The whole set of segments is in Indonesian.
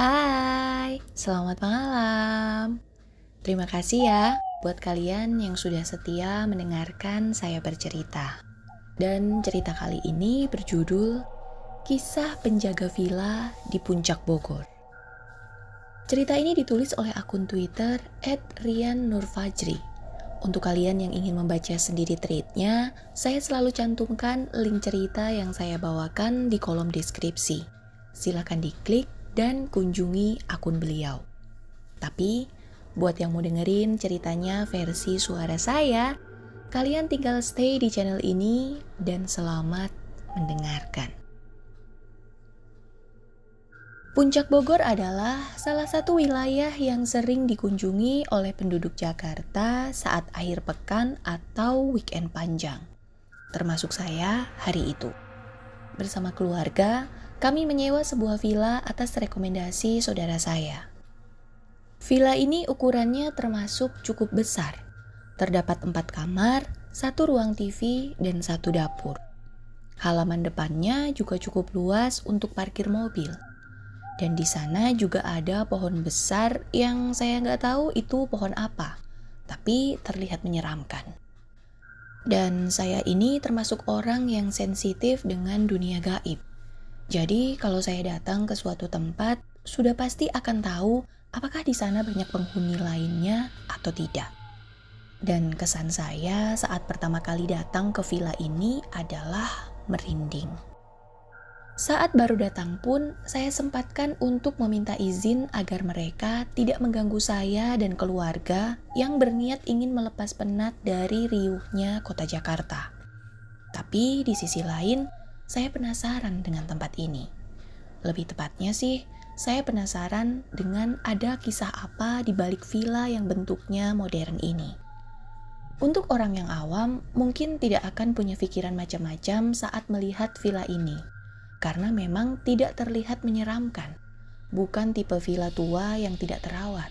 Hai, selamat malam. Terima kasih ya buat kalian yang sudah setia mendengarkan saya bercerita. Dan cerita kali ini berjudul Kisah Penjaga Villa di Puncak Bogor. Cerita ini ditulis oleh akun Twitter @riannurfajri. Untuk kalian yang ingin membaca sendiri threadnya, saya selalu cantumkan link cerita yang saya bawakan di kolom deskripsi. Silakan diklik dan kunjungi akun beliau. Tapi, buat yang mau dengerin ceritanya versi suara saya, kalian tinggal stay di channel ini dan selamat mendengarkan. Puncak Bogor adalah salah satu wilayah yang sering dikunjungi oleh penduduk Jakarta saat akhir pekan atau weekend panjang. Termasuk saya hari itu. Bersama keluarga, kami menyewa sebuah villa atas rekomendasi saudara saya. Villa ini ukurannya termasuk cukup besar. Terdapat 4 kamar, 1 ruang TV, dan 1 dapur. Halaman depannya juga cukup luas untuk parkir mobil. Dan di sana juga ada pohon besar yang saya nggak tahu itu pohon apa, tapi terlihat menyeramkan. Dan saya ini termasuk orang yang sensitif dengan dunia gaib. Jadi kalau saya datang ke suatu tempat, sudah pasti akan tahu apakah di sana banyak penghuni lainnya atau tidak. Dan kesan saya saat pertama kali datang ke villa ini adalah merinding. Saat baru datang pun, saya sempatkan untuk meminta izin agar mereka tidak mengganggu saya dan keluarga yang berniat ingin melepas penat dari riuhnya kota Jakarta. Tapi di sisi lain, saya penasaran dengan tempat ini. Lebih tepatnya sih, saya penasaran dengan ada kisah apa di balik villa yang bentuknya modern ini. Untuk orang yang awam, mungkin tidak akan punya pikiran macam-macam saat melihat villa ini. Karena memang tidak terlihat menyeramkan. Bukan tipe villa tua yang tidak terawat.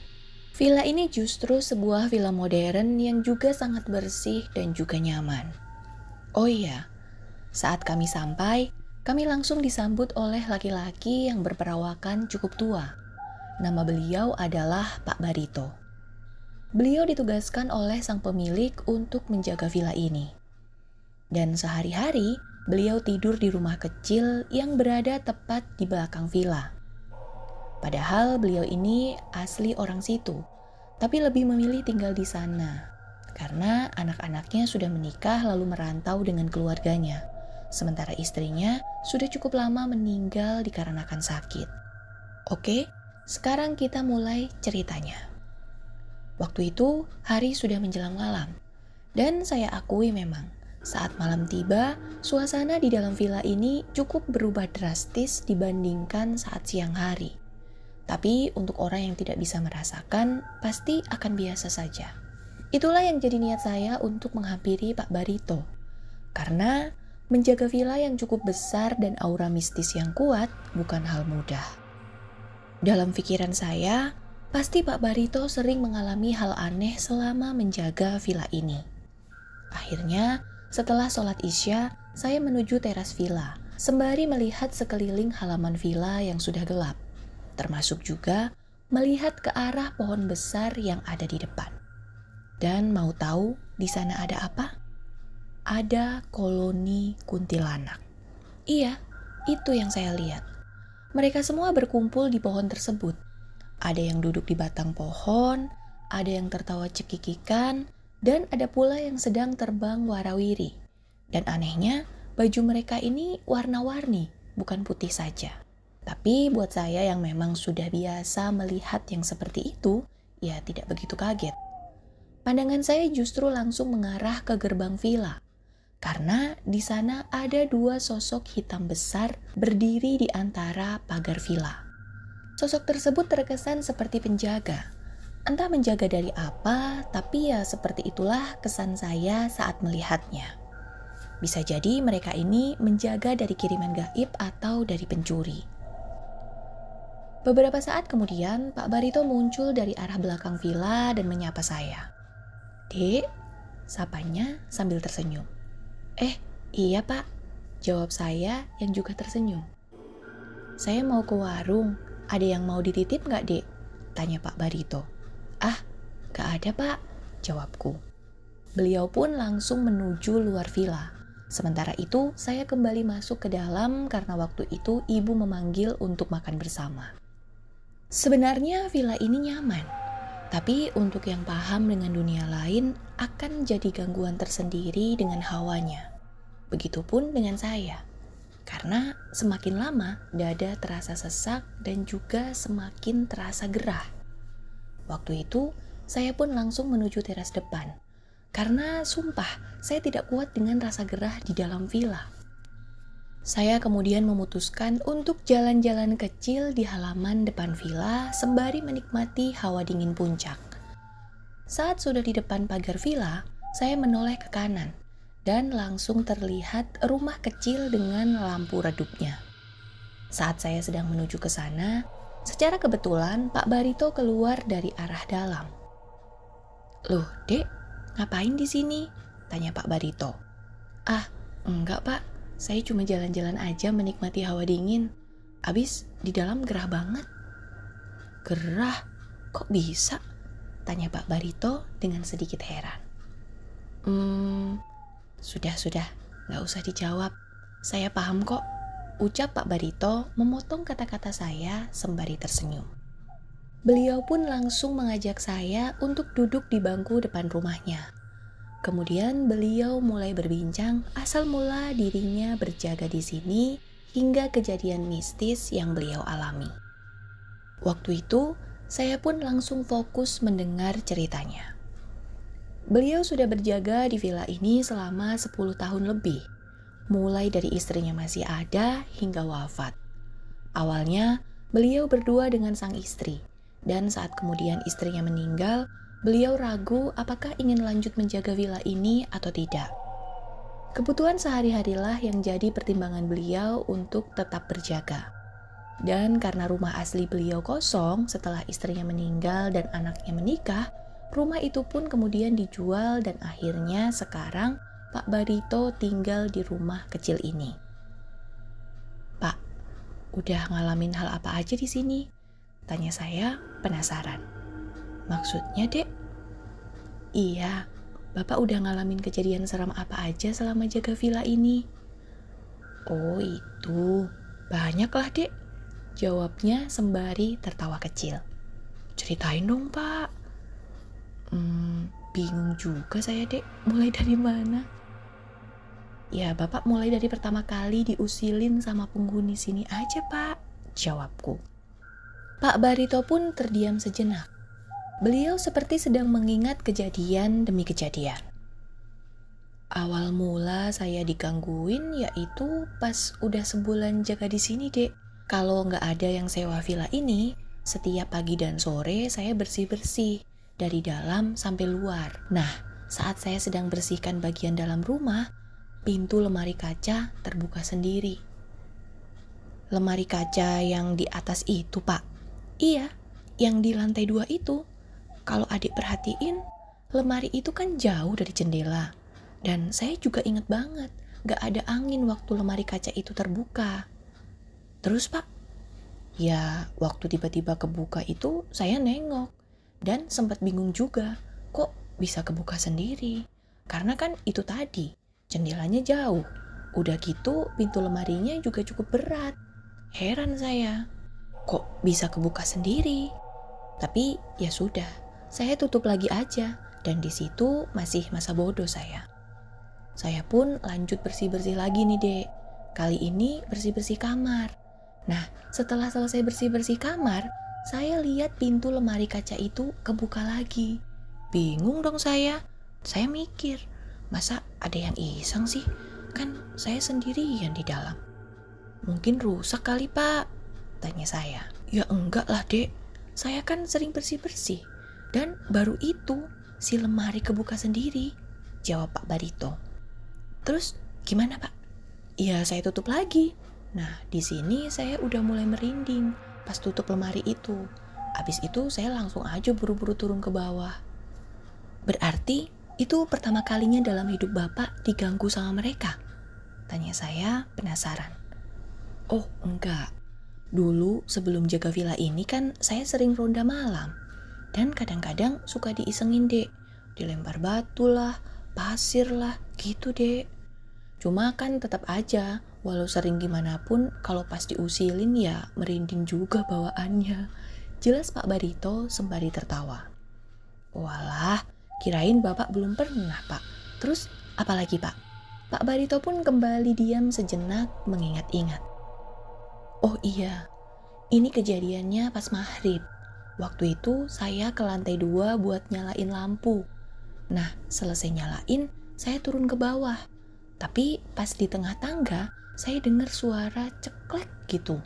Villa ini justru sebuah villa modern yang juga sangat bersih dan juga nyaman. Oh iya, saat kami sampai, kami langsung disambut oleh laki-laki yang berperawakan cukup tua. Nama beliau adalah Pak Barito. Beliau ditugaskan oleh sang pemilik untuk menjaga villa ini. Dan sehari-hari, beliau tidur di rumah kecil yang berada tepat di belakang villa. Padahal beliau ini asli orang situ, tapi lebih memilih tinggal di sana. Karena anak-anaknya sudah menikah lalu merantau dengan keluarganya. Sementara istrinya sudah cukup lama meninggal dikarenakan sakit. Oke, sekarang kita mulai ceritanya. Waktu itu hari sudah menjelang malam. Dan saya akui memang, saat malam tiba, suasana di dalam villa ini cukup berubah drastis dibandingkan saat siang hari. Tapi untuk orang yang tidak bisa merasakan, pasti akan biasa saja. Itulah yang jadi niat saya untuk menghampiri Pak Barito. Karena menjaga villa yang cukup besar dan aura mistis yang kuat bukan hal mudah. Dalam pikiran saya, pasti Pak Barito sering mengalami hal aneh selama menjaga villa ini. Akhirnya, setelah sholat Isya, saya menuju teras villa, sembari melihat sekeliling halaman villa yang sudah gelap, termasuk juga melihat ke arah pohon besar yang ada di depan. Dan mau tahu di sana ada apa? Ada koloni kuntilanak. Iya, itu yang saya lihat. Mereka semua berkumpul di pohon tersebut. Ada yang duduk di batang pohon, ada yang tertawa cekikikan, dan ada pula yang sedang terbang warawiri. Dan anehnya, baju mereka ini warna-warni, bukan putih saja. Tapi buat saya yang memang sudah biasa melihat yang seperti itu, ya tidak begitu kaget. Pandangan saya justru langsung mengarah ke gerbang villa. Karena di sana ada 2 sosok hitam besar berdiri di antara pagar villa. Sosok tersebut terkesan seperti penjaga. Entah menjaga dari apa, tapi ya seperti itulah kesan saya saat melihatnya. Bisa jadi mereka ini menjaga dari kiriman gaib atau dari pencuri. Beberapa saat kemudian, Pak Barito muncul dari arah belakang villa dan menyapa saya. "Dek," sapanya sambil tersenyum. Iya Pak," jawab saya yang juga tersenyum. "Saya mau ke warung, Ada yang mau dititip nggak, Dek? Tanya Pak Barito. Ah, nggak ada, Pak, jawabku. Beliau pun langsung menuju luar villa. Sementara itu, saya kembali masuk ke dalam karena waktu itu ibu memanggil untuk makan bersama. Sebenarnya villa ini nyaman, tapi untuk yang paham dengan dunia lain akan jadi gangguan tersendiri dengan hawanya. Begitupun dengan saya. Karena semakin lama dada terasa sesak dan juga semakin terasa gerah. Waktu itu saya pun langsung menuju teras depan. Karena sumpah saya tidak kuat dengan rasa gerah di dalam villa. Saya kemudian memutuskan untuk jalan-jalan kecil di halaman depan villa sembari menikmati hawa dingin puncak. Saat sudah di depan pagar villa, saya menoleh ke kanan. Dan langsung terlihat rumah kecil dengan lampu redupnya. Saat saya sedang menuju ke sana, secara kebetulan Pak Barito keluar dari arah dalam. "Loh, Dek, ngapain di sini?" tanya Pak Barito. "Ah, enggak, Pak. Saya cuma jalan-jalan aja menikmati hawa dingin. Abis di dalam gerah banget." "Gerah? Kok bisa?" tanya Pak Barito dengan sedikit heran. Sudah, nggak usah dijawab. Saya paham kok, ucap Pak Barito memotong kata-kata saya sembari tersenyum. Beliau pun langsung mengajak saya untuk duduk di bangku depan rumahnya. Kemudian beliau mulai berbincang asal mula dirinya berjaga di sini hingga kejadian mistis yang beliau alami. Waktu itu, saya pun langsung fokus mendengar ceritanya. Beliau sudah berjaga di villa ini selama 10 tahun lebih, mulai dari istrinya masih ada hingga wafat. Awalnya, beliau berdua dengan sang istri, dan saat kemudian istrinya meninggal, beliau ragu apakah ingin lanjut menjaga villa ini atau tidak. Kebutuhan sehari-harilah yang jadi pertimbangan beliau untuk tetap berjaga. Dan karena rumah asli beliau kosong setelah istrinya meninggal dan anaknya menikah, rumah itu pun kemudian dijual dan akhirnya sekarang Pak Barito tinggal di rumah kecil ini. "Pak, udah ngalamin hal apa aja di sini?" tanya saya penasaran. "Maksudnya, Dek?" "Iya, Bapak udah ngalamin kejadian seram apa aja selama jaga villa ini?" "Oh itu, banyak lah, Dek," jawabnya sembari tertawa kecil. "Ceritain dong, Pak." Bingung juga saya, Dek, mulai dari mana? "Ya, Bapak mulai dari pertama kali diusilin sama penghuni sini aja, Pak," jawabku. Pak Barito pun terdiam sejenak. Beliau seperti sedang mengingat kejadian demi kejadian. "Awal mula saya digangguin yaitu pas udah sebulan jaga di sini, Dek. Kalau nggak ada yang sewa villa ini, setiap pagi dan sore saya bersih-bersih dari dalam sampai luar. Nah, saat saya sedang bersihkan bagian dalam rumah, pintu lemari kaca terbuka sendiri." "Lemari kaca yang di atas itu, Pak?" "Iya, yang di lantai 2 itu. Kalau adik perhatiin, lemari itu kan jauh dari jendela. Dan saya juga inget banget, gak ada angin waktu lemari kaca itu terbuka." "Terus, Pak?" "Ya, waktu tiba-tiba kebuka itu saya nengok. Dan sempat bingung juga, kok bisa kebuka sendiri? Karena kan itu tadi, jendelanya jauh. Udah gitu pintu lemarinya juga cukup berat. Heran saya, kok bisa kebuka sendiri? Tapi ya sudah, saya tutup lagi aja. Dan di situ masih masa bodoh saya. Saya pun lanjut bersih-bersih lagi nih, Dek. Kali ini bersih-bersih kamar. Nah, setelah selesai bersih-bersih kamar, saya lihat pintu lemari kaca itu kebuka lagi. Bingung dong saya. Saya mikir, masa ada yang iseng sih? Kan saya sendirian di dalam. "Mungkin rusak kali, Pak?" tanya saya. "Ya enggak lah, Dek. Saya kan sering bersih-bersih. Dan baru itu si lemari kebuka sendiri," jawab Pak Barito. "Terus gimana, Pak?" "Ya saya tutup lagi. Nah, di sini saya udah mulai merinding pas tutup lemari itu. Abis itu saya langsung aja buru-buru turun ke bawah." "Berarti itu pertama kalinya dalam hidup Bapak diganggu sama mereka?" tanya saya penasaran. "Oh enggak, Dulu sebelum jaga villa ini kan saya sering ronda malam. Dan kadang-kadang suka diisengin dek. Dilempar batu lah, pasir lah, gitu dek. Cuma kan tetap aja, walau sering gimana pun kalau pas diusilin ya merinding juga bawaannya. Jelas Pak Barito sembari tertawa. Walah, kirain Bapak belum pernah Pak. Terus apalagi Pak? Pak Barito pun kembali diam sejenak mengingat-ingat. Oh iya, ini kejadiannya pas maghrib. Waktu itu saya ke lantai 2 buat nyalain lampu. Nah, selesai nyalain, saya turun ke bawah. Tapi pas di tengah tangga, saya dengar suara ceklek gitu.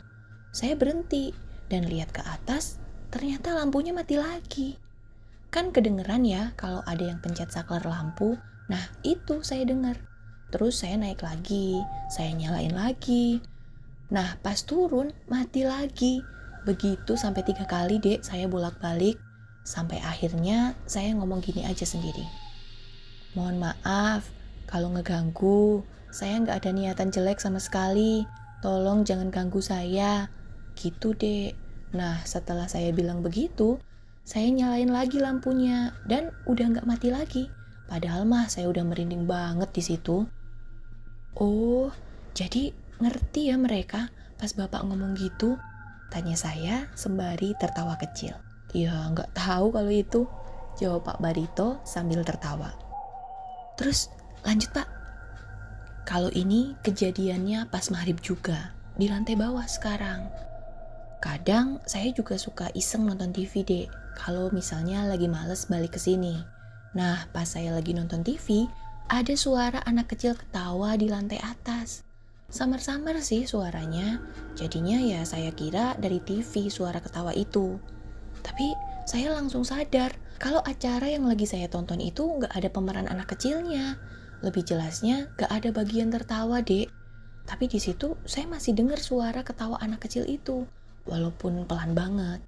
Saya berhenti dan lihat ke atas, ternyata lampunya mati lagi. Kan kedengeran ya kalau ada yang pencet saklar lampu. Nah, itu saya dengar. Terus saya naik lagi, saya nyalain lagi. Nah, pas turun, mati lagi. Begitu sampai 3 kali dek, saya bolak-balik. Sampai akhirnya saya ngomong gini aja sendiri. Mohon maaf, kalau ngeganggu, saya nggak ada niatan jelek sama sekali. Tolong jangan ganggu saya. Gitu dek. Nah, setelah saya bilang begitu, saya nyalain lagi lampunya dan udah nggak mati lagi. Padahal mah saya udah merinding banget di situ. Oh, jadi ngerti ya mereka pas Bapak ngomong gitu? Tanya saya sembari tertawa kecil. Ya nggak tahu kalau itu, jawab Pak Barito sambil tertawa. Terus lanjut Pak. Kalau ini kejadiannya pas maghrib juga, di lantai bawah sekarang. Kadang saya juga suka iseng nonton TV deh, kalau misalnya lagi males balik ke sini. Nah, pas saya lagi nonton TV, ada suara anak kecil ketawa di lantai atas. Samar-samar sih suaranya, jadinya ya saya kira dari TV suara ketawa itu. Tapi saya langsung sadar kalau acara yang lagi saya tonton itu gak ada pemeran anak kecilnya. Lebih jelasnya gak ada bagian tertawa dek. Tapi di situ saya masih dengar suara ketawa anak kecil itu, walaupun pelan banget.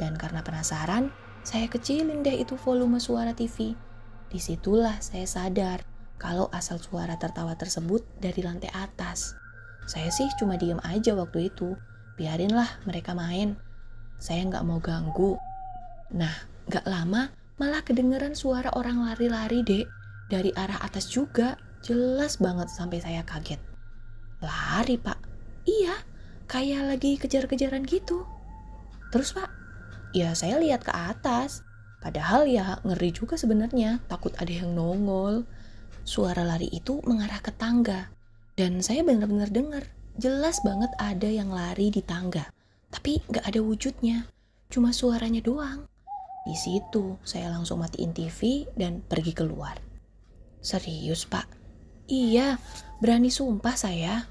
Dan karena penasaran, saya kecilin deh itu volume suara TV. Disitulah saya sadar kalau asal suara tertawa tersebut dari lantai atas. Saya sih cuma diem aja waktu itu. Biarinlah mereka main. Saya nggak mau ganggu. Nah, nggak lama malah kedengeran suara orang lari-lari dek. Dari arah atas juga. Jelas banget sampai saya kaget. Lari pak? Iya, kayak lagi kejar-kejaran gitu. Terus pak? Ya saya lihat ke atas. Padahal ya ngeri juga sebenarnya. Takut ada yang nongol. Suara lari itu mengarah ke tangga. Dan saya benar-benar dengar. Jelas banget ada yang lari di tangga. Tapi gak ada wujudnya. Cuma suaranya doang. Di situ saya langsung matiin TV dan pergi keluar. Serius pak? Iya, berani sumpah saya.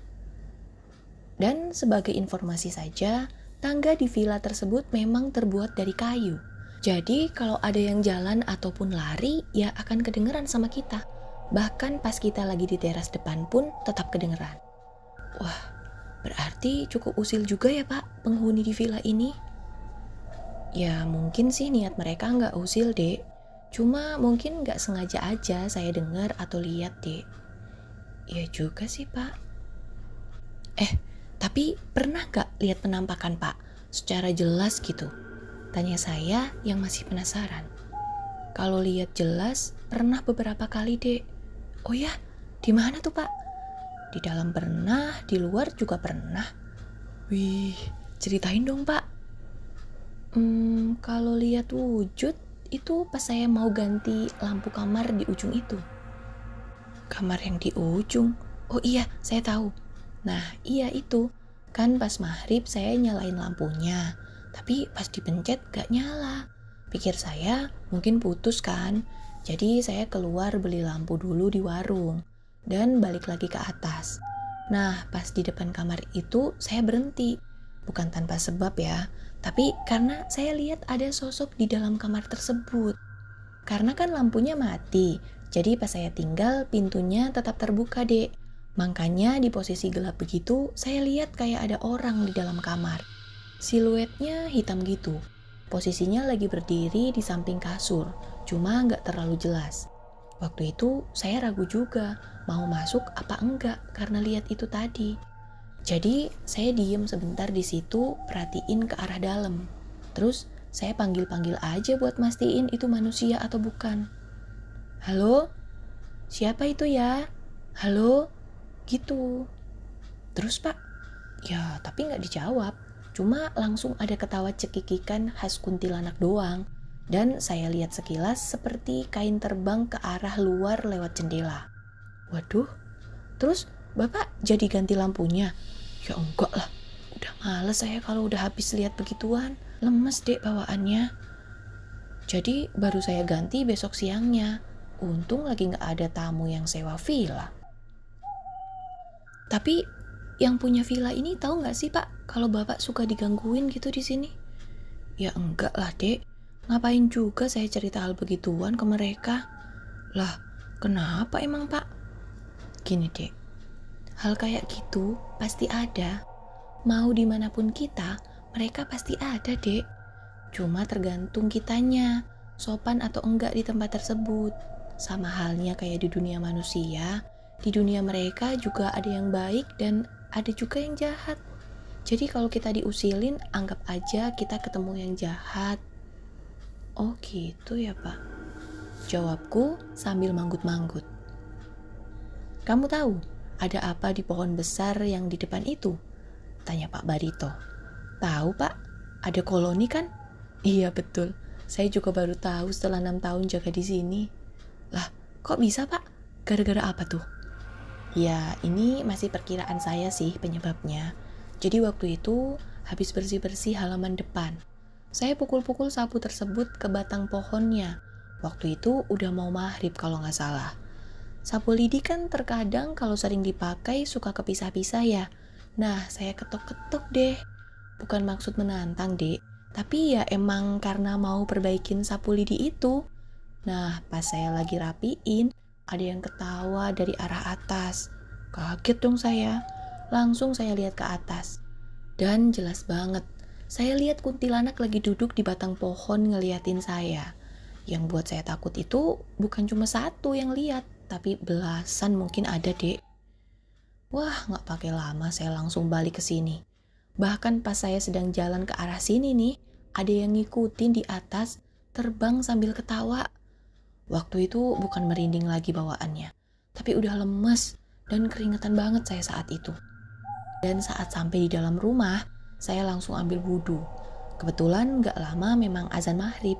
Dan sebagai informasi saja, tangga di villa tersebut memang terbuat dari kayu. Jadi kalau ada yang jalan ataupun lari, ya akan kedengeran sama kita. Bahkan pas kita lagi di teras depan pun tetap kedengeran. Wah, berarti cukup usil juga ya pak penghuni di villa ini? Ya mungkin sih niat mereka nggak usil dek. Cuma mungkin nggak sengaja aja saya dengar atau lihat dek. Ya juga sih pak. Tapi pernah nggak lihat penampakan pak? Secara jelas gitu. Tanya saya yang masih penasaran. Kalau lihat jelas pernah beberapa kali dek. Oh ya, di mana tuh pak? Di dalam pernah, di luar juga pernah. Wih, ceritain dong pak. Kalau lihat wujud itu pas saya mau ganti lampu kamar di ujung itu. Kamar yang di ujung? Oh iya, saya tahu. Nah iya itu, kan pas maghrib saya nyalain lampunya. Tapi pas dipencet gak nyala. Pikir saya mungkin putus kan. Jadi saya keluar beli lampu dulu di warung dan balik lagi ke atas. Nah, pas di depan kamar itu saya berhenti. Bukan tanpa sebab ya, tapi karena saya lihat ada sosok di dalam kamar tersebut. Karena kan lampunya mati, jadi pas saya tinggal pintunya tetap terbuka dek. Makanya di posisi gelap begitu, saya lihat kayak ada orang di dalam kamar. Siluetnya hitam gitu. Posisinya lagi berdiri di samping kasur, cuma nggak terlalu jelas. Waktu itu saya ragu juga, mau masuk apa enggak karena lihat itu tadi. Jadi saya diem sebentar di situ, perhatiin ke arah dalam. Terus saya panggil-panggil aja buat mastiin itu manusia atau bukan. Halo? Siapa itu ya? Halo? Gitu. Terus Pak? Ya tapi nggak dijawab. Cuma langsung ada ketawa cekikikan khas kuntilanak doang. Dan saya lihat sekilas seperti kain terbang ke arah luar lewat jendela. Waduh, terus Bapak jadi ganti lampunya? Ya enggak lah, udah males saya kalau udah habis lihat begituan. Lemes deh bawaannya. Jadi baru saya ganti besok siangnya. Untung lagi gak ada tamu yang sewa villa. Tapi yang punya villa ini tahu gak sih Pak kalau Bapak suka digangguin gitu di sini? Ya enggak lah Dek, ngapain juga saya cerita hal begituan ke mereka? Lah, kenapa emang Pak? Gini Dek, hal kayak gitu pasti ada. Mau dimanapun kita, mereka pasti ada Dek. Cuma tergantung kitanya, sopan atau enggak di tempat tersebut. Sama halnya kayak di dunia manusia, di dunia mereka juga ada yang baik dan ada juga yang jahat. Jadi kalau kita diusilin, anggap aja kita ketemu yang jahat. Oh gitu ya Pak, jawabku sambil manggut-manggut. Kamu tahu ada apa di pohon besar yang di depan itu? Tanya Pak Barito. Tahu Pak, ada koloni kan? Iya betul, saya juga baru tahu setelah 6 tahun jaga di sini. Lah, kok bisa Pak? Gara-gara apa tuh? Ya, ini masih perkiraan saya sih penyebabnya. Jadi waktu itu habis bersih-bersih halaman depan. Saya pukul-pukul sapu tersebut ke batang pohonnya. Waktu itu udah mau maghrib kalau nggak salah. Sapu lidi kan terkadang kalau sering dipakai suka kepisah-pisah ya. Nah, saya ketok-ketok deh. Bukan maksud menantang, Dek. Tapi ya emang karena mau perbaikin sapu lidi itu. Nah, pas saya lagi rapiin, ada yang ketawa dari arah atas. Kaget dong saya. Langsung saya lihat ke atas. Dan jelas banget, saya lihat kuntilanak lagi duduk di batang pohon ngeliatin saya. Yang buat saya takut itu bukan cuma satu yang lihat, tapi belasan mungkin ada, Dek. Wah, nggak pakai lama saya langsung balik ke sini. Bahkan pas saya sedang jalan ke arah sini nih, ada yang ngikutin di atas, terbang sambil ketawa. Waktu itu bukan merinding lagi bawaannya, tapi udah lemes dan keringetan banget saya saat itu. Dan saat sampai di dalam rumah, saya langsung ambil wudhu. Kebetulan gak lama memang azan maghrib.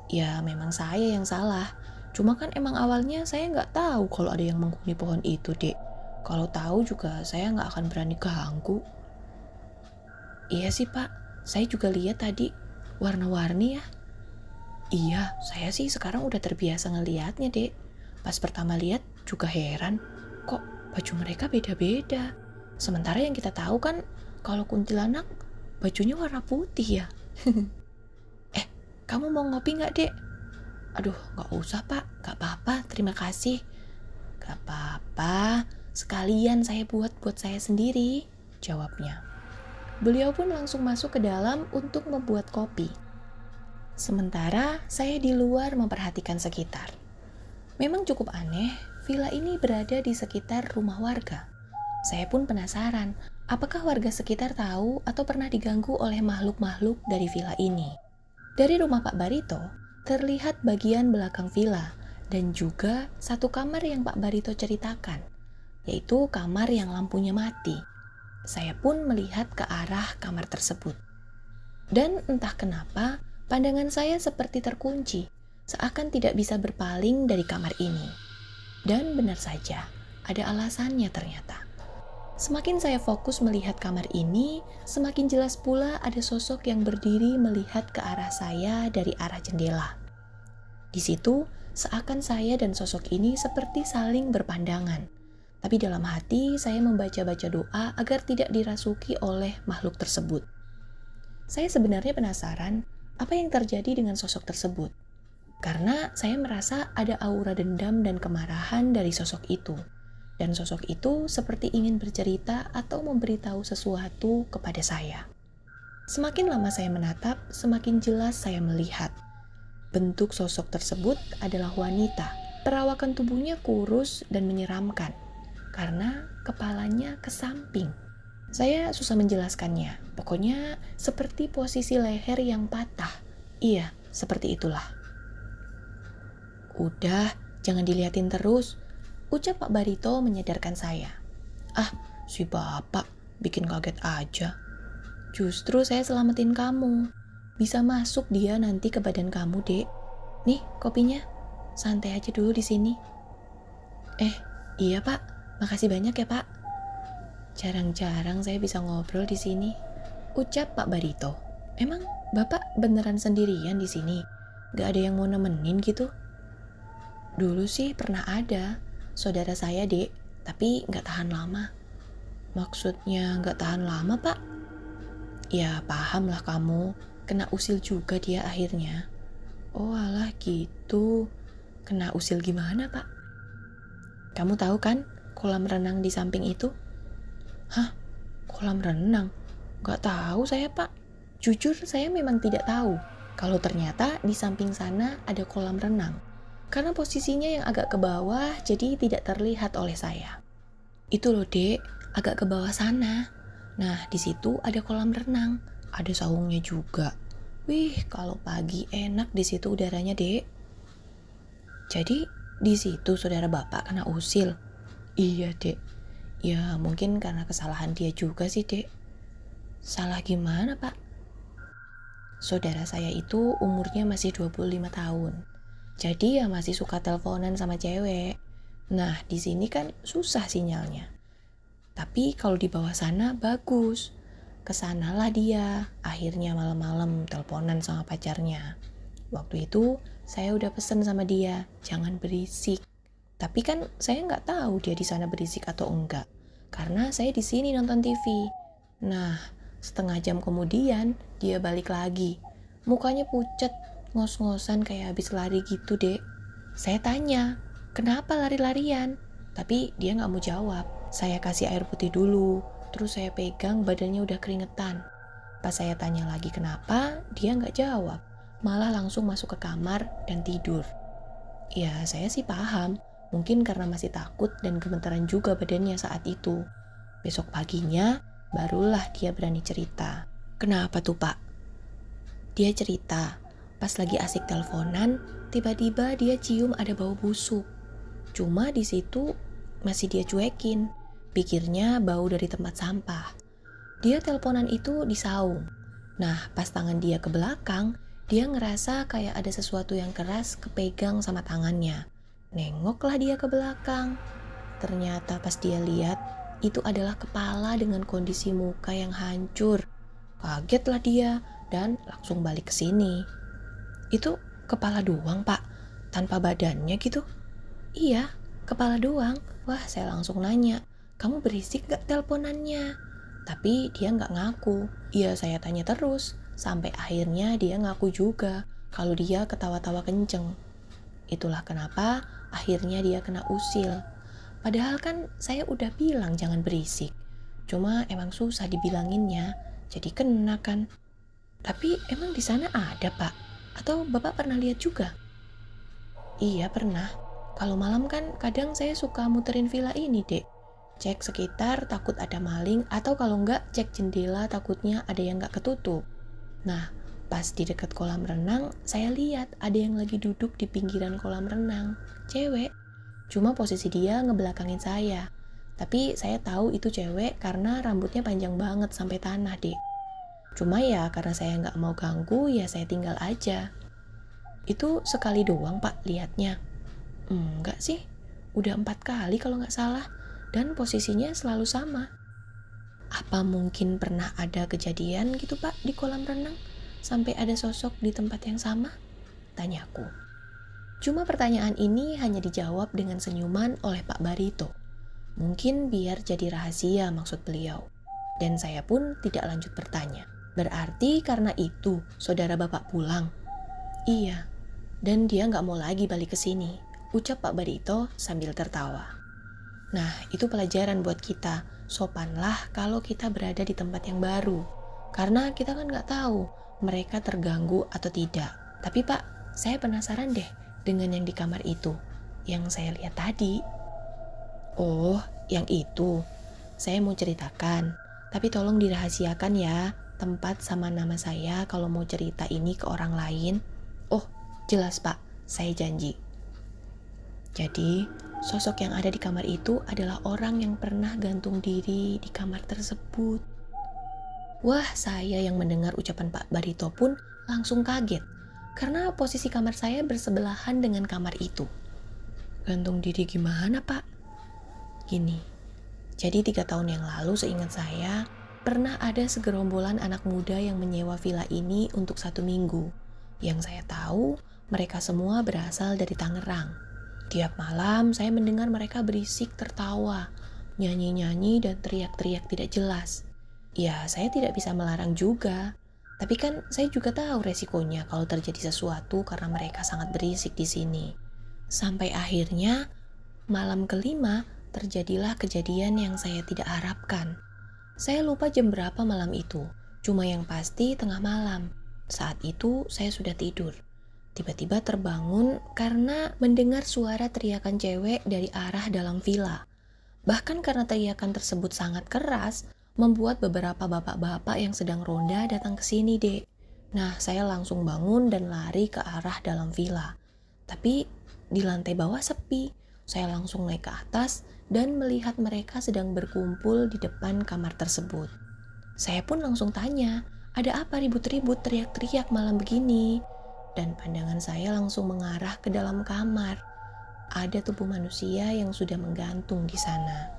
Ya memang saya yang salah. Cuma kan emang awalnya saya gak tahu kalau ada yang menghuni pohon itu, Dek. Kalau tahu juga saya gak akan berani ganggu. Iya sih Pak, saya juga lihat tadi warna-warni ya. Iya, saya sih sekarang udah terbiasa ngelihatnya, Dek. Pas pertama lihat juga heran, kok baju mereka beda-beda. Sementara yang kita tahu kan kalau kuntilanak bajunya warna putih ya. Kamu mau ngopi gak Dek? Aduh gak usah Pak, gak apa-apa, terima kasih. Gak apa-apa, sekalian saya buat saya sendiri, jawabnya. Beliau pun langsung masuk ke dalam untuk membuat kopi. Sementara saya di luar memperhatikan sekitar. Memang cukup aneh, villa ini berada di sekitar rumah warga. Saya pun penasaran, apakah warga sekitar tahu atau pernah diganggu oleh makhluk-makhluk dari villa ini. Dari rumah Pak Barito, terlihat bagian belakang villa dan juga satu kamar yang Pak Barito ceritakan, yaitu kamar yang lampunya mati. Saya pun melihat ke arah kamar tersebut. Dan entah kenapa, pandangan saya seperti terkunci, seakan tidak bisa berpaling dari kamar ini. Dan benar saja, ada alasannya ternyata. Semakin saya fokus melihat kamar ini, semakin jelas pula ada sosok yang berdiri melihat ke arah saya dari arah jendela. Di situ, seakan saya dan sosok ini seperti saling berpandangan. Tapi dalam hati saya membaca-baca doa agar tidak dirasuki oleh makhluk tersebut. Saya sebenarnya penasaran apa yang terjadi dengan sosok tersebut. Karena saya merasa ada aura dendam dan kemarahan dari sosok itu. Dan sosok itu seperti ingin bercerita atau memberitahu sesuatu kepada saya. Semakin lama saya menatap, semakin jelas saya melihat. Bentuk sosok tersebut adalah wanita. Perawakan tubuhnya kurus dan menyeramkan, karena kepalanya ke samping. Saya susah menjelaskannya. Pokoknya seperti posisi leher yang patah. Iya, seperti itulah. Udah, jangan diliatin terus, ucap Pak Barito menyadarkan saya. Ah, si bapak bikin kaget aja. Justru saya selamatin kamu. Bisa masuk dia nanti ke badan kamu, Dek. Nih, kopinya. Santai aja dulu di sini. Iya, Pak. Makasih banyak ya, Pak. Jarang-jarang saya bisa ngobrol di sini, ucap Pak Barito. Emang Bapak beneran sendirian di sini? Gak ada yang mau nemenin gitu? Dulu sih pernah ada, saudara saya, Dek, tapi gak tahan lama. Maksudnya gak tahan lama, Pak? Ya paham lah kamu, kena usil juga dia akhirnya. Oh alah gitu, kena usil gimana, Pak? Kamu tahu kan kolam renang di samping itu? Hah? Kolam renang? Gak tahu saya, Pak. Jujur saya memang tidak tahu kalau ternyata di samping sana ada kolam renang. Karena posisinya yang agak ke bawah jadi tidak terlihat oleh saya. Itu loh, Dek, agak ke bawah sana. Nah, di situ ada kolam renang. Ada saungnya juga. Wih, kalau pagi enak di situ udaranya, Dek. Jadi, di situ saudara Bapak kena usil? Iya, Dek. Ya mungkin karena kesalahan dia juga sih, Dek. Salah gimana, Pak? Saudara saya itu umurnya masih 25 tahun. Jadi ya masih suka teleponan sama cewek. Nah, di sini kan susah sinyalnya. Tapi kalau di bawah sana bagus. Kesanalah dia. Akhirnya malam-malam teleponan sama pacarnya. Waktu itu saya udah pesen sama dia, jangan berisik. Tapi kan saya nggak tahu dia di sana berisik atau enggak, karena saya di sini nonton TV. Nah, setengah jam kemudian dia balik lagi. Mukanya pucet, ngos-ngosan kayak habis lari gitu, Dek. Saya tanya, kenapa lari-larian? Tapi dia nggak mau jawab. Saya kasih air putih dulu, terus saya pegang badannya udah keringetan. Pas saya tanya lagi kenapa, dia nggak jawab. Malah langsung masuk ke kamar dan tidur. Ya, saya sih paham. Mungkin karena masih takut dan gemetaran juga badannya saat itu. Besok paginya, barulah dia berani cerita. Kenapa tuh, Pak? Dia cerita, pas lagi asik teleponan, tiba-tiba dia cium ada bau busuk. Cuma di situ masih dia cuekin. Pikirnya bau dari tempat sampah. Dia teleponan itu di saung. Nah, pas tangan dia ke belakang, dia ngerasa kayak ada sesuatu yang keras kepegang sama tangannya. Nengoklah dia ke belakang. Ternyata pas dia lihat, itu adalah kepala dengan kondisi muka yang hancur. Kagetlah dia dan langsung balik ke sini. Itu kepala doang, Pak? Tanpa badannya gitu? Iya, kepala doang. Wah, saya langsung nanya, kamu berisik gak teleponannya? Tapi dia gak ngaku. Iya, saya tanya terus. Sampai akhirnya dia ngaku juga kalau dia ketawa-tawa kenceng. Itulah kenapa akhirnya dia kena usil. Padahal kan saya udah bilang jangan berisik. Cuma emang susah dibilanginnya, jadi kena kan. Tapi emang di sana ada, Pak? Atau Bapak pernah lihat juga? Iya, pernah. Kalau malam kan kadang saya suka muterin villa ini, Dek. Cek sekitar takut ada maling, atau kalau enggak cek jendela takutnya ada yang enggak ketutup. Nah, pas di dekat kolam renang, saya lihat ada yang lagi duduk di pinggiran kolam renang. Cewek. Cuma posisi dia ngebelakangin saya. Tapi saya tahu itu cewek karena rambutnya panjang banget sampai tanah, Dek. Cuma ya karena saya nggak mau ganggu, ya saya tinggal aja. Itu sekali doang, Pak, lihatnya. Enggak sih. Udah 4 kali kalau nggak salah. Dan posisinya selalu sama. Apa mungkin pernah ada kejadian gitu, Pak, di kolam renang? Sampai ada sosok di tempat yang sama? Tanyaku. Cuma pertanyaan ini hanya dijawab dengan senyuman oleh Pak Barito. Mungkin biar jadi rahasia maksud beliau. Dan saya pun tidak lanjut bertanya. Berarti karena itu saudara Bapak pulang? Iya. Dan dia gak mau lagi balik ke sini, ucap Pak Barito sambil tertawa. Nah, itu pelajaran buat kita. Sopanlah kalau kita berada di tempat yang baru. Karena kita kan gak tahu mereka terganggu atau tidak. Tapi Pak, saya penasaran deh dengan yang di kamar itu, yang saya lihat tadi. Oh, yang itu. Saya mau ceritakan. Tapi tolong dirahasiakan ya, tempat sama nama saya kalau mau cerita ini ke orang lain. Oh, jelas Pak, saya janji. Jadi, sosok yang ada di kamar itu adalah orang yang pernah gantung diri di kamar tersebut. Wah, saya yang mendengar ucapan Pak Barito pun langsung kaget, karena posisi kamar saya bersebelahan dengan kamar itu. Gantung diri gimana, Pak? Gini, jadi 3 tahun yang lalu seingat saya, pernah ada segerombolan anak muda yang menyewa villa ini untuk 1 minggu. Yang saya tahu, mereka semua berasal dari Tangerang. Tiap malam saya mendengar mereka berisik tertawa, nyanyi-nyanyi dan teriak-teriak tidak jelas. Ya, saya tidak bisa melarang juga. Tapi kan saya juga tahu resikonya kalau terjadi sesuatu karena mereka sangat berisik di sini. Sampai akhirnya, malam kelima terjadilah kejadian yang saya tidak harapkan. Saya lupa jam berapa malam itu, cuma yang pasti tengah malam. Saat itu saya sudah tidur. Tiba-tiba terbangun karena mendengar suara teriakan cewek dari arah dalam villa. Bahkan karena teriakan tersebut sangat keras, membuat beberapa bapak-bapak yang sedang ronda datang ke sini, Dek. Nah, saya langsung bangun dan lari ke arah dalam villa. Tapi di lantai bawah sepi. Saya langsung naik ke atas dan melihat mereka sedang berkumpul di depan kamar tersebut. Saya pun langsung tanya, ada apa ribut-ribut teriak-teriak malam begini? Dan pandangan saya langsung mengarah ke dalam kamar. Ada tubuh manusia yang sudah menggantung di sana.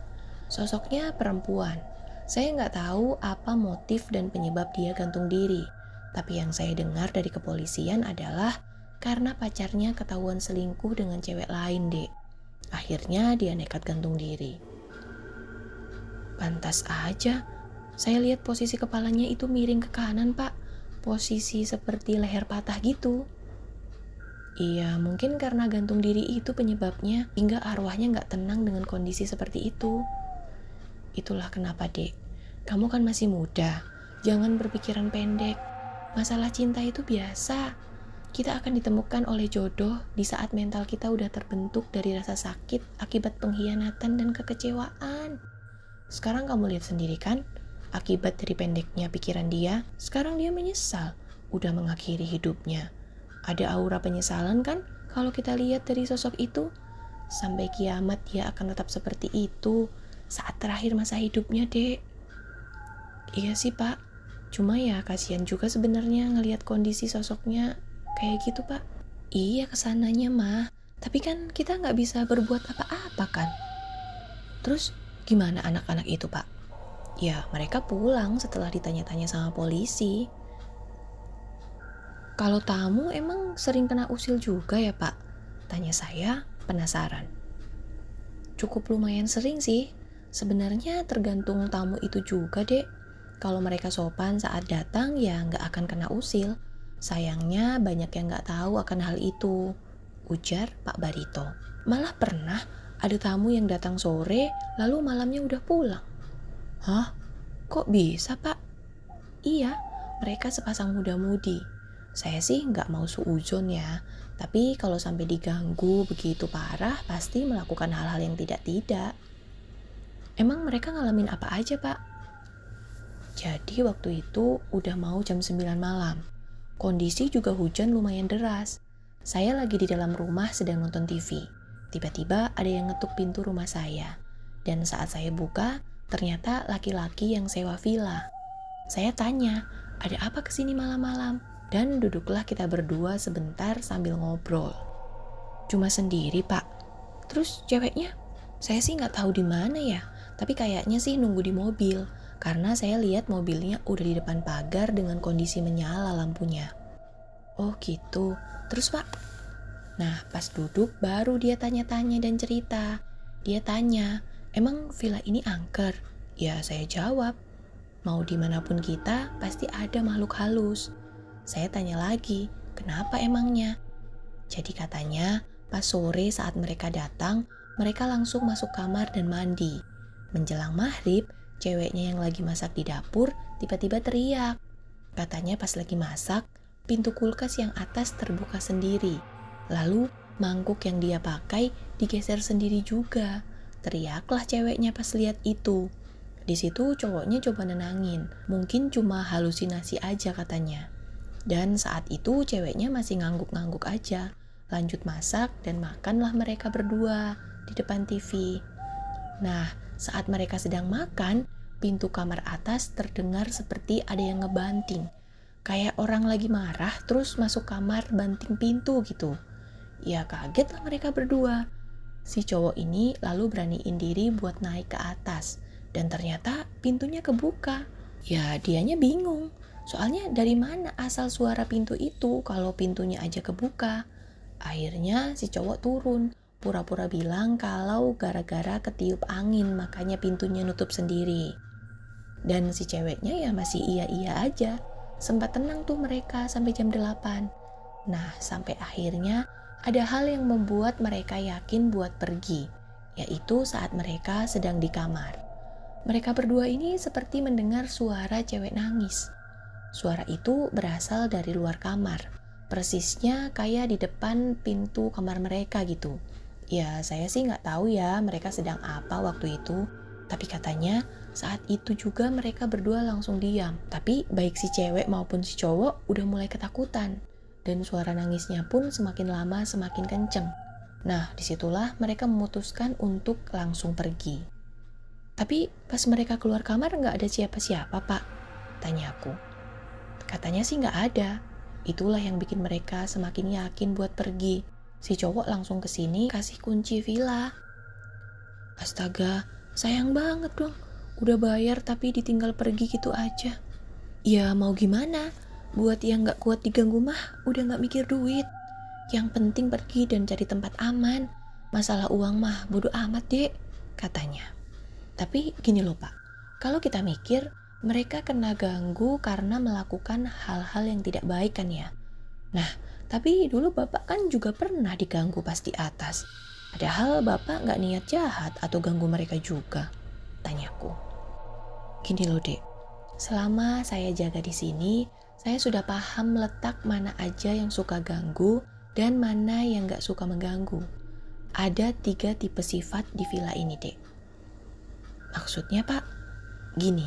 Sosoknya perempuan. Saya nggak tahu apa motif dan penyebab dia gantung diri. Tapi yang saya dengar dari kepolisian adalah karena pacarnya ketahuan selingkuh dengan cewek lain, Dek. Akhirnya dia nekat gantung diri. Pantas aja, saya lihat posisi kepalanya itu miring ke kanan, Pak. Posisi seperti leher patah gitu. Iya, mungkin karena gantung diri itu penyebabnya, hingga arwahnya nggak tenang dengan kondisi seperti itu. Itulah kenapa, Dek. Kamu kan masih muda, jangan berpikiran pendek. Masalah cinta itu biasa. Kita akan ditemukan oleh jodoh di saat mental kita udah terbentuk dari rasa sakit akibat pengkhianatan dan kekecewaan. Sekarang kamu lihat sendiri kan, akibat dari pendeknya pikiran dia, sekarang dia menyesal, udah mengakhiri hidupnya. Ada aura penyesalan kan kalau kita lihat dari sosok itu? Sampai kiamat dia akan tetap seperti itu saat terakhir masa hidupnya, Dek. Iya sih, Pak. Cuma ya kasihan juga sebenarnya ngelihat kondisi sosoknya kayak gitu, Pak. Iya kesananya mah, tapi kan kita nggak bisa berbuat apa-apa kan. Terus gimana anak-anak itu, Pak? Ya mereka pulang setelah ditanya-tanya sama polisi. Kalau tamu emang sering kena usil juga ya, Pak? Tanya saya penasaran. Cukup lumayan sering sih. Sebenarnya tergantung tamu itu juga, Dek. Kalau mereka sopan saat datang ya nggak akan kena usil. Sayangnya banyak yang nggak tahu akan hal itu, ujar Pak Barito. Malah pernah ada tamu yang datang sore lalu malamnya udah pulang. Hah? Kok bisa, Pak? Iya, mereka sepasang muda-mudi. Saya sih nggak mau suuzon ya, tapi kalau sampai diganggu begitu parah pasti melakukan hal-hal yang tidak-tidak. Emang mereka ngalamin apa aja, Pak? Jadi waktu itu udah mau jam 9 malam. Kondisi juga hujan lumayan deras. Saya lagi di dalam rumah sedang nonton TV. Tiba-tiba ada yang ngetuk pintu rumah saya. Dan saat saya buka, ternyata laki-laki yang sewa villa. Saya tanya, ada apa kesini malam-malam? Dan duduklah kita berdua sebentar sambil ngobrol. Cuma sendiri, Pak. Terus ceweknya? Saya sih nggak tahu di mana ya. Tapi kayaknya sih nunggu di mobil. Karena saya lihat mobilnya udah di depan pagar dengan kondisi menyala lampunya. Oh gitu. Terus, Pak? Nah, pas duduk baru dia tanya-tanya dan cerita. Dia tanya, emang villa ini angker? Ya, saya jawab. Mau dimanapun kita, pasti ada makhluk halus. Saya tanya lagi, kenapa emangnya? Jadi katanya, pas sore saat mereka datang, mereka langsung masuk kamar dan mandi. Menjelang maghrib, ceweknya yang lagi masak di dapur tiba-tiba teriak. Katanya pas lagi masak, pintu kulkas yang atas terbuka sendiri. Lalu mangkuk yang dia pakai digeser sendiri juga. Teriaklah ceweknya pas lihat itu. di situ cowoknya coba nenangin, mungkin cuma halusinasi aja katanya. Dan saat itu ceweknya masih ngangguk-ngangguk aja. Lanjut masak dan makanlah mereka berdua di depan TV. Nah, saat mereka sedang makan, pintu kamar atas terdengar seperti ada yang ngebanting. Kayak orang lagi marah terus masuk kamar banting pintu gitu. Ya kaget lah mereka berdua. Si cowok ini lalu beraniin diri buat naik ke atas. Dan ternyata pintunya kebuka. Ya dianya bingung. Soalnya dari mana asal suara pintu itu kalau pintunya aja kebuka. Akhirnya si cowok turun. Pura-pura bilang kalau gara-gara ketiup angin makanya pintunya nutup sendiri. Dan si ceweknya ya masih iya-iya aja. Sempat tenang tuh mereka sampai jam 8. Nah, sampai akhirnya ada hal yang membuat mereka yakin buat pergi, yaitu saat mereka sedang di kamar. Mereka berdua ini seperti mendengar suara cewek nangis. Suara itu berasal dari luar kamar, persisnya kayak di depan pintu kamar mereka gitu. Ya, saya sih nggak tahu ya mereka sedang apa waktu itu. Tapi katanya saat itu juga mereka berdua langsung diam. Tapi baik si cewek maupun si cowok udah mulai ketakutan. Dan suara nangisnya pun semakin lama semakin kenceng. Nah, disitulah mereka memutuskan untuk langsung pergi. Tapi pas mereka keluar kamar nggak ada siapa-siapa, Pak? Tanya aku. Katanya sih nggak ada. Itulah yang bikin mereka semakin yakin buat pergi. Si cowok langsung kesini kasih kunci villa. Astaga, sayang banget dong. Udah bayar tapi ditinggal pergi gitu aja. Ya mau gimana? Buat yang gak kuat diganggu mah udah gak mikir duit. Yang penting pergi dan cari tempat aman. Masalah uang mah bodo amat dek, katanya. Tapi gini loh Pak, kalau kita mikir mereka kena ganggu karena melakukan hal-hal yang tidak baik kan ya. Nah, tapi dulu Bapak kan juga pernah diganggu pas di atas. Padahal Bapak gak niat jahat atau ganggu mereka juga, tanyaku. Gini loh dek, selama saya jaga di sini, saya sudah paham letak mana aja yang suka ganggu dan mana yang gak suka mengganggu. Ada 3 tipe sifat di villa ini dek. Maksudnya Pak, gini,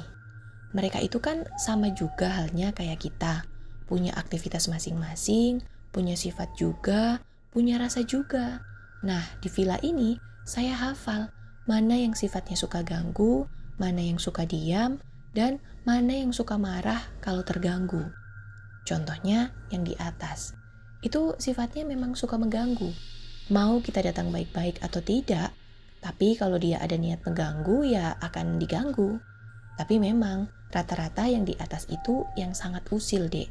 mereka itu kan sama juga halnya kayak kita, punya aktivitas masing-masing, punya sifat juga, punya rasa juga. Nah, di villa ini saya hafal mana yang sifatnya suka ganggu, mana yang suka diam, dan mana yang suka marah kalau terganggu. Contohnya yang di atas. Itu sifatnya memang suka mengganggu. Mau kita datang baik-baik atau tidak, tapi kalau dia ada niat mengganggu ya akan diganggu. Tapi memang rata-rata yang di atas itu yang sangat usil dek.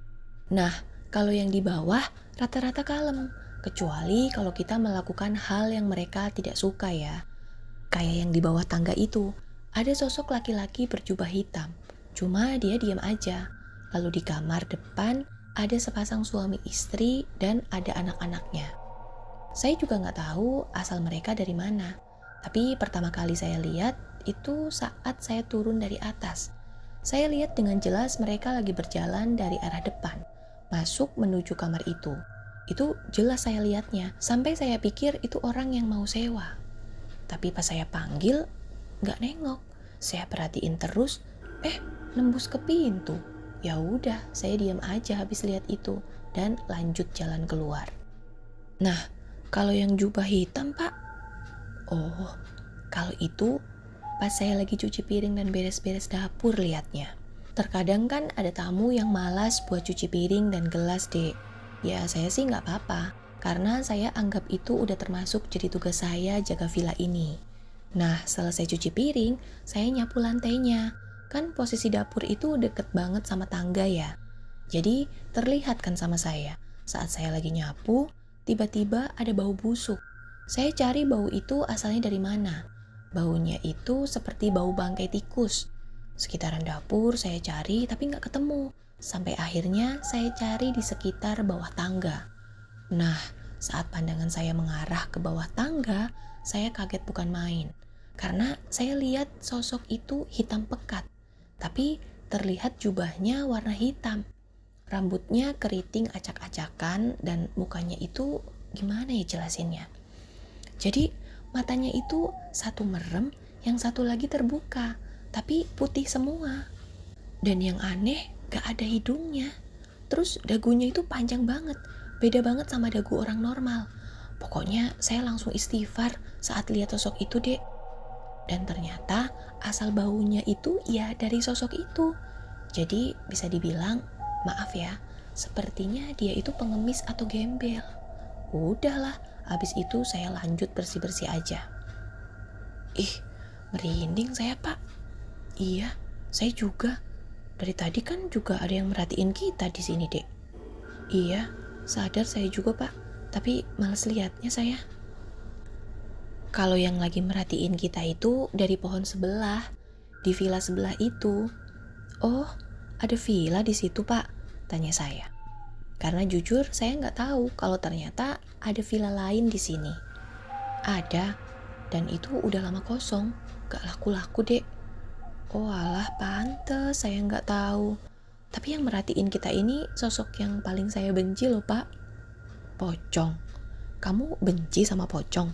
Nah, kalau yang di bawah rata-rata kalem. Kecuali kalau kita melakukan hal yang mereka tidak suka ya. Kayak yang di bawah tangga itu, ada sosok laki-laki berjubah hitam. Cuma dia diam aja. Lalu di kamar depan ada sepasang suami istri dan ada anak-anaknya. Saya juga nggak tahu asal mereka dari mana. Tapi pertama kali saya lihat itu saat saya turun dari atas. Saya lihat dengan jelas mereka lagi berjalan dari arah depan, masuk menuju kamar itu. Itu jelas saya lihatnya, sampai saya pikir itu orang yang mau sewa. Tapi pas saya panggil, nggak nengok. Saya perhatiin terus, nembus ke pintu. Ya udah, saya diam aja habis lihat itu dan lanjut jalan keluar. Nah, kalau yang jubah hitam, Pak? Oh, kalau itu pas saya lagi cuci piring dan beres-beres dapur liatnya. Terkadang kan ada tamu yang malas buat cuci piring dan gelas, dek. Ya saya sih nggak apa-apa, karena saya anggap itu udah termasuk jadi tugas saya jaga villa ini. Nah, selesai cuci piring, saya nyapu lantainya. Kan posisi dapur itu deket banget sama tangga ya. Jadi terlihat kan sama saya, saat saya lagi nyapu, tiba-tiba ada bau busuk. Saya cari bau itu asalnya dari mana. Baunya itu seperti bau bangkai tikus. Sekitaran dapur saya cari tapi nggak ketemu. Sampai akhirnya saya cari di sekitar bawah tangga. Nah, saat pandangan saya mengarah ke bawah tangga, saya kaget bukan main. Karena saya lihat sosok itu hitam pekat. Tapi terlihat jubahnya warna hitam. Rambutnya keriting acak-acakan dan mukanya itu gimana ya jelasinnya. Jadi matanya itu satu merem, yang satu lagi terbuka. tapi putih semua. Dan yang aneh, gak ada hidungnya. Terus dagunya itu panjang banget, beda banget sama dagu orang normal. Pokoknya saya langsung istighfar saat lihat sosok itu, Dek. Dan ternyata asal baunya itu ya dari sosok itu. Jadi bisa dibilang, maaf ya, sepertinya dia itu pengemis atau gembel. Udahlah, habis itu saya lanjut bersih-bersih aja. Ih, merinding saya, Pak. Iya, saya juga. Dari tadi kan juga ada yang merhatiin kita di sini, Dek. Iya, sadar saya juga, Pak. Tapi males liatnya saya. Kalau yang lagi merhatiin kita itu dari pohon sebelah, di villa sebelah itu. Oh, ada villa di situ, Pak? Tanya saya. Karena jujur saya nggak tahu kalau ternyata ada villa lain di sini. Ada, dan itu udah lama kosong. Gak laku-laku, Dek. Oh alah, pantes saya nggak tahu. Tapi yang merhatiin kita ini sosok yang paling saya benci loh, Pak. Pocong. Kamu benci sama pocong?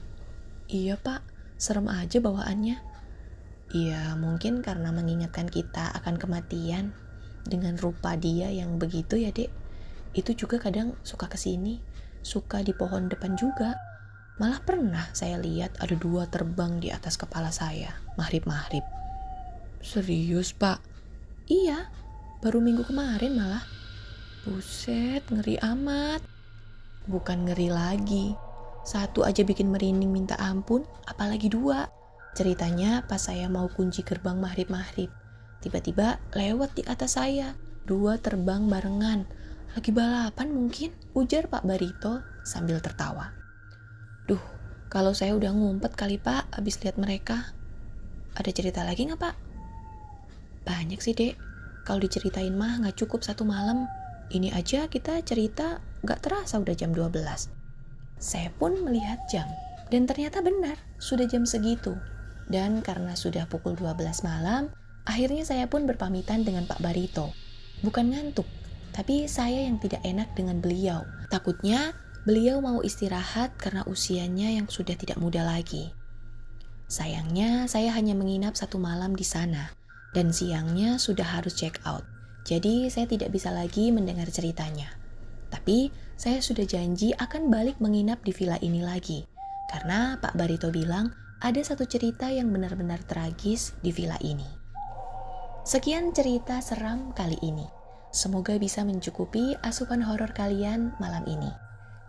Iya, Pak. Serem aja bawaannya. Iya, mungkin karena mengingatkan kita akan kematian. Dengan rupa dia yang begitu ya, Dek. Itu juga kadang suka kesini. Suka di pohon depan juga. Malah pernah saya lihat ada 2 terbang di atas kepala saya. Maghrib-maghrib. Serius, Pak? Iya, baru minggu kemarin malah. Buset, ngeri amat. Bukan ngeri lagi. 1 aja bikin merinding minta ampun, apalagi 2. Ceritanya pas saya mau kunci gerbang maghrib-maghrib. Tiba-tiba lewat di atas saya. 2 terbang barengan. Lagi balapan mungkin, ujar Pak Barito sambil tertawa. Duh, kalau saya udah ngumpet kali, Pak, abis lihat mereka. Ada cerita lagi nggak, Pak? Banyak sih, Dek. Kalau diceritain mah nggak cukup 1 malam. Ini aja kita cerita nggak terasa udah jam 12. Saya pun melihat jam. Dan ternyata benar, sudah jam segitu. Dan karena sudah pukul 12 malam, akhirnya saya pun berpamitan dengan Pak Barito. Bukan ngantuk, tapi saya yang tidak enak dengan beliau. Takutnya beliau mau istirahat karena usianya yang sudah tidak muda lagi. Sayangnya saya hanya menginap 1 malam di sana. Dan siangnya sudah harus check out. Jadi saya tidak bisa lagi mendengar ceritanya. Tapi saya sudah janji akan balik menginap di villa ini lagi. Karena Pak Barito bilang ada 1 cerita yang benar-benar tragis di villa ini. Sekian cerita seram kali ini. Semoga bisa mencukupi asupan horor kalian malam ini.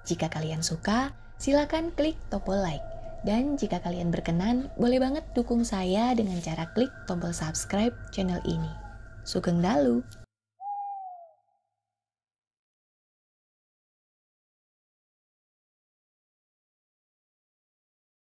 Jika kalian suka, silakan klik tombol like. Dan jika kalian berkenan, boleh banget dukung saya dengan cara klik tombol subscribe channel ini. Sugeng Dalu!